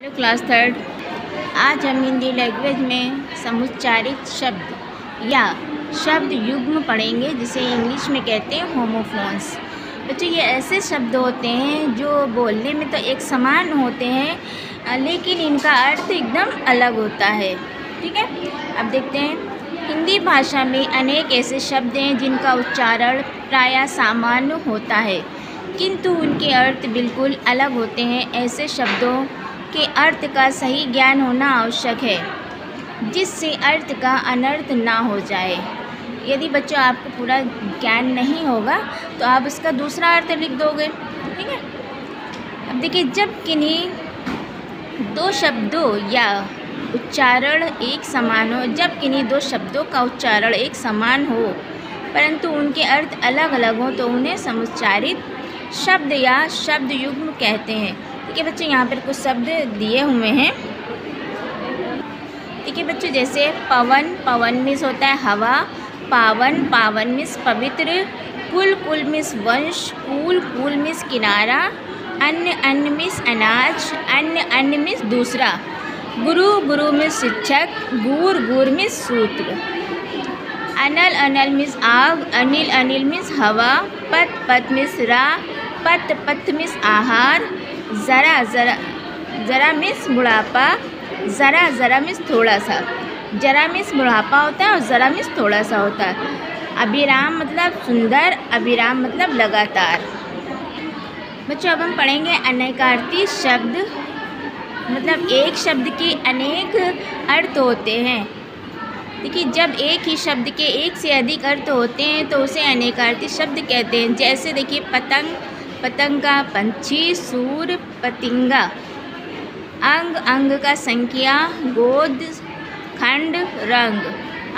Hello class third. आज हम Hindi language में समुच्चारित शब्द या शब्द युग्म पढ़ेंगे, जिसे इंग्लिश में कहते हैं होमोफोन्स। बच्चों, ये ऐसे शब्द होते हैं जो बोलने में तो एक समान होते हैं, लेकिन इनका अर्थ एकदम अलग होता है। ठीक है, अब देखते हैं। हिंदी भाषा में अनेक ऐसे शब्द हैं जिनका उच्चारण प्रायः सामान्य होता है, किंतु उनके अर्थ बिल्कुल अलग होते हैं। ऐसे शब्दों के अर्थ का सही ज्ञान होना आवश्यक है, जिससे अर्थ का अनर्थ ना हो जाए। यदि बच्चों आपको पूरा ज्ञान नहीं होगा तो आप इसका दूसरा अर्थ लिख दोगे। ठीक है, अब देखिए, जब किन्हीं दो शब्दों या उच्चारण एक समान हो, जब किन्हीं दो शब्दों का उच्चारण एक समान हो परंतु उनके अर्थ अलग अलग हों तो उन्हें समुच्चारित शब्द या शब्द युग्म कहते हैं। ठीक है बच्चों, यहाँ पर कुछ शब्द दिए हुए हैं। ठीक है बच्चों, जैसे पवन, पवन मीन्स होता है हवा। पावन, पावन मीन्स पवित्र। कुल, कुल मीन्स वंश। कुल, कुल मीन्स किनारा। अन्न, अन्न मीन्स अनाज। अन्न, अन्न मीन्स दूसरा। गुरु, गुरु मीन्स शिक्षक। गूर, गूर मीन्स सूत्र। अनल, अनल मीन्स आग। अनिल, अनिल मीन्स हवा। पत, पत मीन्स राह। पत, पत मीन्स आहार। ज़रा, ज़रा, ज़रा मीन्स बुढ़ापा। ज़रा, ज़रा मीन्स थोड़ा सा। ज़रा मीन्स बुढ़ापा होता है और ज़रा मीन्स थोड़ा सा होता है। अभिराम मतलब सुंदर। अभिराम मतलब लगातार। बच्चों, अब हम पढ़ेंगे अनेकार्थी शब्द। मतलब एक शब्द के अनेक अर्थ होते हैं। देखिए, जब एक ही शब्द के एक से अधिक अर्थ होते हैं तो उसे अनेकार्थी शब्द कहते हैं। जैसे देखिए, पतंग, पतंगा, पंछी। सूर, पतिंगा। अंग, अंग का संख्या। गोद, खंड, रंग।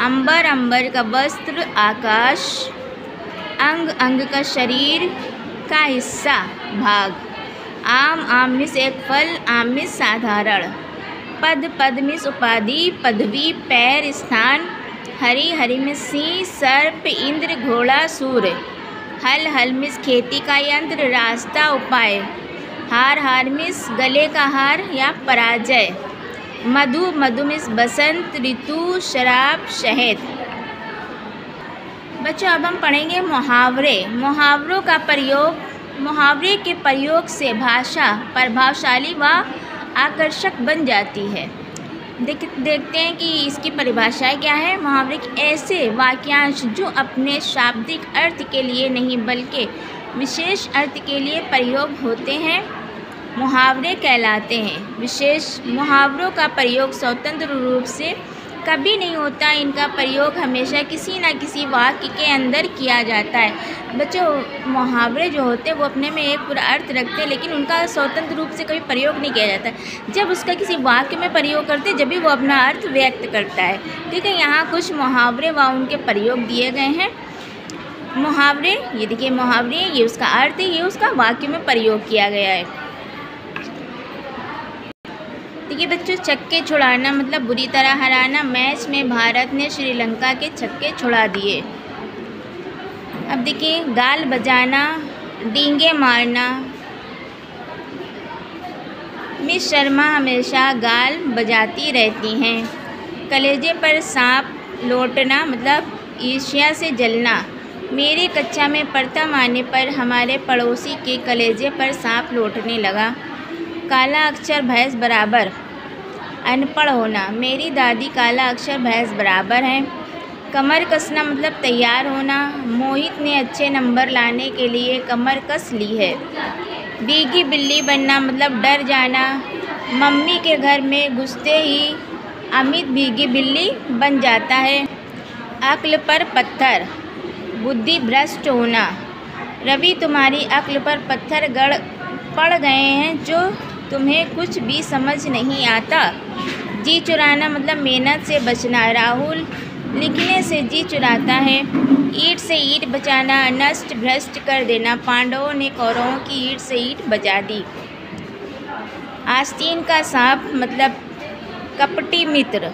अंबर, अंबर का वस्त्र, आकाश। अंग, अंग का शरीर का हिस्सा, भाग। आम, आम मीन्स एक फल। आम मीन्स साधारण। पद, पद मीन्स उपाधि, पदवी, पैर, स्थान। हरि, हरि मीन्स सिंह, सर्प, इंद्र, घोड़ा, सूर्य। हल, हल मीन्स खेती का यंत्र, रास्ता, उपाय। हार, हार मीन्स गले का हार या पराजय। मधु, मधु मीन्स बसंत ऋतु, शराब, शहद। बच्चों, अब हम पढ़ेंगे मुहावरे। मुहावरों का प्रयोग, मुहावरे के प्रयोग से भाषा प्रभावशाली व आकर्षक बन जाती है। देखते हैं कि इसकी परिभाषाएं क्या है। मुहावरे ऐसे वाक्यांश जो अपने शाब्दिक अर्थ के लिए नहीं बल्कि विशेष अर्थ के लिए प्रयोग होते हैं, मुहावरे कहलाते हैं। विशेष मुहावरों का प्रयोग स्वतंत्र रूप से कभी नहीं होता। इनका प्रयोग हमेशा किसी न किसी वाक्य के अंदर किया जाता है। बच्चों, मुहावरे जो होते हैं वो अपने में एक पूरा अर्थ रखते हैं, लेकिन उनका स्वतंत्र रूप से कभी प्रयोग नहीं किया जाता। जब उसका किसी वाक्य में प्रयोग करते हैं जब भी वो अपना अर्थ व्यक्त करता है। ठीक है, यहाँ कुछ मुहावरे व उनके प्रयोग दिए गए हैं। मुहावरे, ये देखिए मुहावरे, ये उसका अर्थ है, ये उसका वाक्य में प्रयोग किया गया है। देखिए बच्चों, छक्के छुड़ाना मतलब बुरी तरह हराना। मैच में भारत ने श्रीलंका के छक्के छुड़ा दिए। अब देखिए, गाल बजाना, डींगे मारना। मिस शर्मा हमेशा गाल बजाती रहती हैं। कलेजे पर सांप लौटना मतलब ईर्ष्या से जलना। मेरे कक्षा में प्रथम आने पर हमारे पड़ोसी के कलेजे पर सांप लौटने लगा। काला अक्षर भैंस बराबर, अनपढ़ होना। मेरी दादी काला अक्षर भैंस बराबर है। कमर कसना मतलब तैयार होना। मोहित ने अच्छे नंबर लाने के लिए कमर कस ली है। भीगी बिल्ली बनना मतलब डर जाना। मम्मी के घर में घुसते ही अमित भीगी बिल्ली बन जाता है। अक्ल पर पत्थर, बुद्धि भ्रष्ट होना। रवि, तुम्हारी अक्ल पर पत्थर गड़ पड़ गए हैं जो तुम्हें कुछ भी समझ नहीं आता। जी चुराना मतलब मेहनत से बचना। राहुल लिखने से जी चुराता है। ईंट से ईंट बचाना, नष्ट भ्रष्ट कर देना। पांडवों ने कौरवों की ईंट से ईंट बचा दी। आस्तीन का सांप मतलब कपटी मित्र।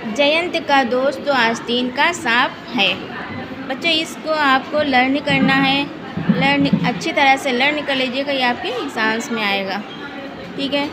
जयंत का दोस्त तो आस्तीन का सांप है। बच्चों, इसको आपको लर्न करना है। अच्छी तरह से लर्न कर लीजिएगा, ये आपके एग्जाम्स में आएगा। ठीक है।